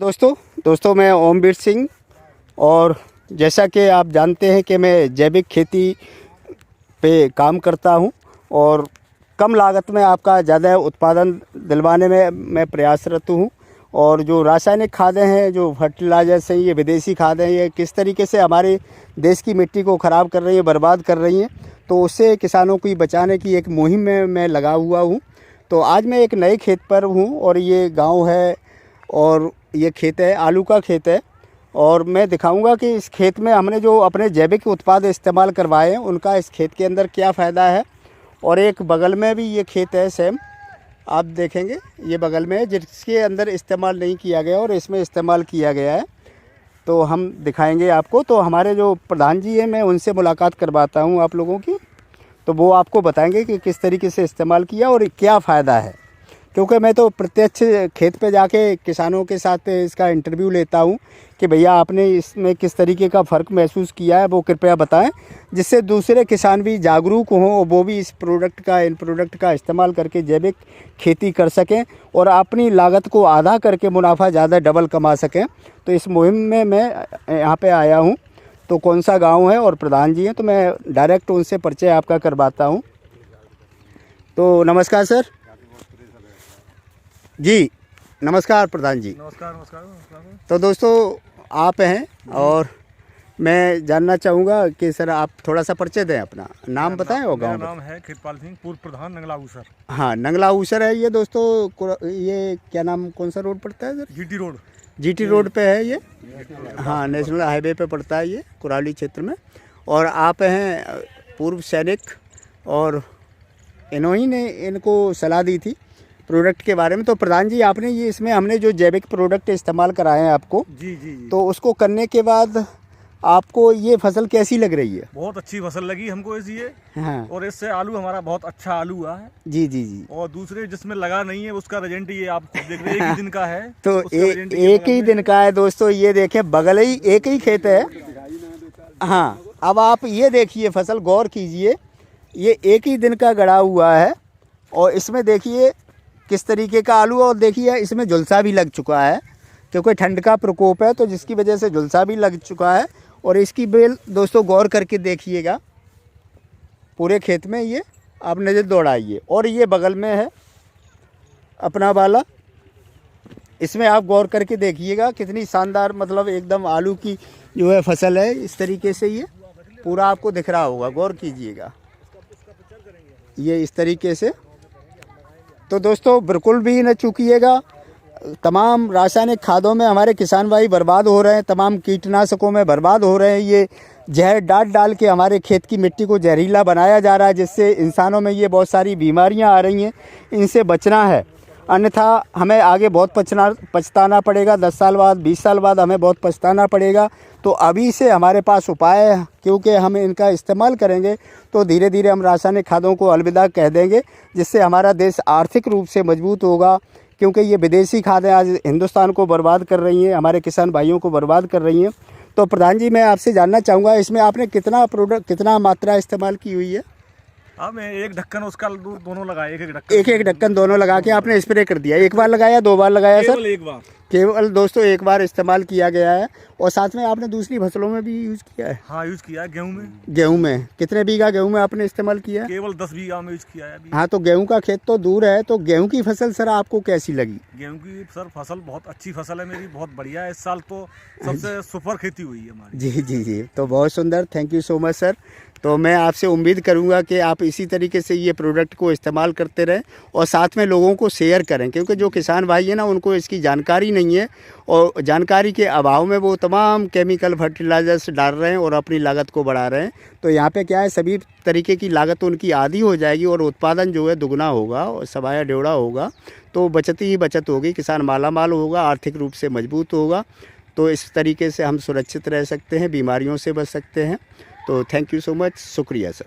दोस्तों मैं ओमवीर सिंह, और जैसा कि आप जानते हैं कि मैं जैविक खेती पे काम करता हूं और कम लागत में आपका ज़्यादा उत्पादन दिलवाने में मैं प्रयासरत हूं। और जो रासायनिक खादें हैं, जो फर्टिलाइजर्स हैं, ये विदेशी खादें, ये किस तरीके से हमारे देश की मिट्टी को ख़राब कर रही हैं, बर्बाद कर रही हैं, तो उससे किसानों को बचाने की एक मुहिम में मैं लगा हुआ हूँ। तो आज मैं एक नए खेत पर हूँ और ये गांव है और ये खेत है, आलू का खेत है। और मैं दिखाऊंगा कि इस खेत में हमने जो अपने जैविक उत्पाद इस्तेमाल करवाए हैं उनका इस खेत के अंदर क्या फ़ायदा है। और एक बगल में भी ये खेत है सेम, आप देखेंगे ये बगल में है, जिसके अंदर इस्तेमाल नहीं किया गया और इसमें इस्तेमाल किया गया है। तो हम दिखाएंगे आपको। तो हमारे जो प्रधान जी हैं, मैं उनसे मुलाकात करवाता हूं आप लोगों की, तो वो आपको बताएंगे कि किस तरीके से इस्तेमाल किया और क्या फ़ायदा है। क्योंकि मैं तो प्रत्यक्ष खेत पे जाके किसानों के साथ इसका इंटरव्यू लेता हूं कि भैया आपने इसमें किस तरीके का फ़र्क महसूस किया है, वो कृपया बताएं, जिससे दूसरे किसान भी जागरूक हों और वो भी इन प्रोडक्ट का इस्तेमाल करके जैविक खेती कर सकें और अपनी लागत को आधा करके मुनाफा ज़्यादा डबल कमा सकें। तो इस मुहिम में मैं यहाँ पे आया हूँ। तो कौन सा गाँव है और प्रधान जी हैं, तो मैं डायरेक्ट उनसे परिचय आपका करवाता हूँ। तो नमस्कार सर जी। नमस्कार प्रधान जी। नमस्कार। तो दोस्तों आप हैं और मैं जानना चाहूँगा कि सर आप थोड़ा सा परिचय दें, अपना नाम बताएं और गाँव। मेरा नाम है कृपाल सिंह, पूर्व प्रधान नंगला ऊसर। हाँ, नंगला ऊसर है ये दोस्तों। ये क्या नाम, कौन सा रोड पड़ता है सर? जीटी रोड पे है ये। हाँ, नेशनल हाईवे पे पड़ता है ये, कुराली क्षेत्र में। और आप हैं पूर्व सैनिक, और इन्होंने ने इनको सलाह दी थी प्रोडक्ट के बारे में। तो प्रधान जी आपने ये इसमें हमने जो जैविक प्रोडक्ट इस्तेमाल कराए हैं आपको, जी, तो उसको करने के बाद आपको ये फसल कैसी लग रही है? बहुत अच्छी फसल लगी हमको ये। हाँ। और इससे आलू हमारा बहुत अच्छा आलू हुआ है। जी। और दूसरे जिसमें लगा नहीं है उसका रिजल्ट ये आप खुद देख रहे हैं, एक ही दिन का है। तो एक ही दिन का है दोस्तों। ये देखें, बगल ही एक ही खेत है। हाँ, अब आप ये देखिए, फसल गौर कीजिए, ये एक ही दिन का गड़ा हुआ है और इसमें देखिए किस तरीके का आलू। और देखिए इसमें झुलसा भी लग चुका है, क्योंकि ठंड का प्रकोप है तो जिसकी वजह से झुलसा भी लग चुका है। और इसकी बेल दोस्तों गौर करके देखिएगा, पूरे खेत में ये आप नज़र दौड़ाइए। और ये बगल में है अपना वाला, इसमें आप गौर करके देखिएगा कितनी शानदार, मतलब एकदम आलू की जो है फसल है। इस तरीके से ये पूरा आपको दिख रहा होगा, गौर कीजिएगा ये इस तरीके से। तो दोस्तों बिल्कुल भी न चूकिएगा, तमाम रासायनिक खादों में हमारे किसान भाई बर्बाद हो रहे हैं, तमाम कीटनाशकों में बर्बाद हो रहे हैं। ये जहर डाल के हमारे खेत की मिट्टी को जहरीला बनाया जा रहा है, जिससे इंसानों में ये बहुत सारी बीमारियां आ रही हैं। इनसे बचना है, अन्यथा हमें आगे बहुत पछताना पड़ेगा। 10 साल बाद, 20 साल बाद हमें बहुत पछताना पड़ेगा। तो अभी से हमारे पास उपाय है, क्योंकि हम इनका इस्तेमाल करेंगे तो धीरे धीरे हम रासायनिक खादों को अलविदा कह देंगे, जिससे हमारा देश आर्थिक रूप से मजबूत होगा। क्योंकि ये विदेशी खादें आज हिंदुस्तान को बर्बाद कर रही हैं, हमारे किसान भाइयों को बर्बाद कर रही हैं। तो प्रधान जी मैं आपसे जानना चाहूँगा, इसमें आपने कितना मात्रा इस्तेमाल की हुई है? हाँ, मैं एक ढक्कन उसका दोनों लगाए, एक ढक्कन दोनों लगा के आपने स्प्रे कर दिया। एक बार लगाया, 2 बार लगाया सर? एक बार केवल दोस्तों एक बार इस्तेमाल किया गया है। और साथ में आपने दूसरी फसलों में भी यूज़ किया है? हाँ, यूज़ किया है। गेहूँ में कितने बीघा गेहूँ में आपने इस्तेमाल किया है? केवल 10 बीघा में यूज़ किया है अभी। हाँ, तो गेहूँ का खेत तो दूर है, तो गेहूँ की फसल सर आपको कैसी लगी? गेहूँ की सर फसल बहुत अच्छी फसल है मेरी, बहुत बढ़िया है। इस साल तो सबसे सुपर खेती हुई है हमारी। जी, तो बहुत सुंदर, thank you so much sir. तो मैं आपसे उम्मीद करूंगा कि आप इसी तरीके से ये प्रोडक्ट को इस्तेमाल करते रहें और साथ में लोगों को शेयर करें, क्योंकि जो किसान भाई हैं ना, उनको इसकी जानकारी नहीं है और जानकारी के अभाव में वो तमाम केमिकल फर्टिलाइजर्स डाल रहे हैं और अपनी लागत को बढ़ा रहे हैं। तो यहाँ पे क्या है, सभी तरीके की लागत उनकी आधी हो जाएगी और उत्पादन जो है दुगना होगा और सवाया ड्योड़ा होगा। तो बचत ही बचत होगी, किसान मालामाल होगा, आर्थिक रूप से मजबूत होगा। तो इस तरीके से हम सुरक्षित रह सकते हैं, बीमारियों से बच सकते हैं। तो थैंक यू सो मच, शुक्रिया सर।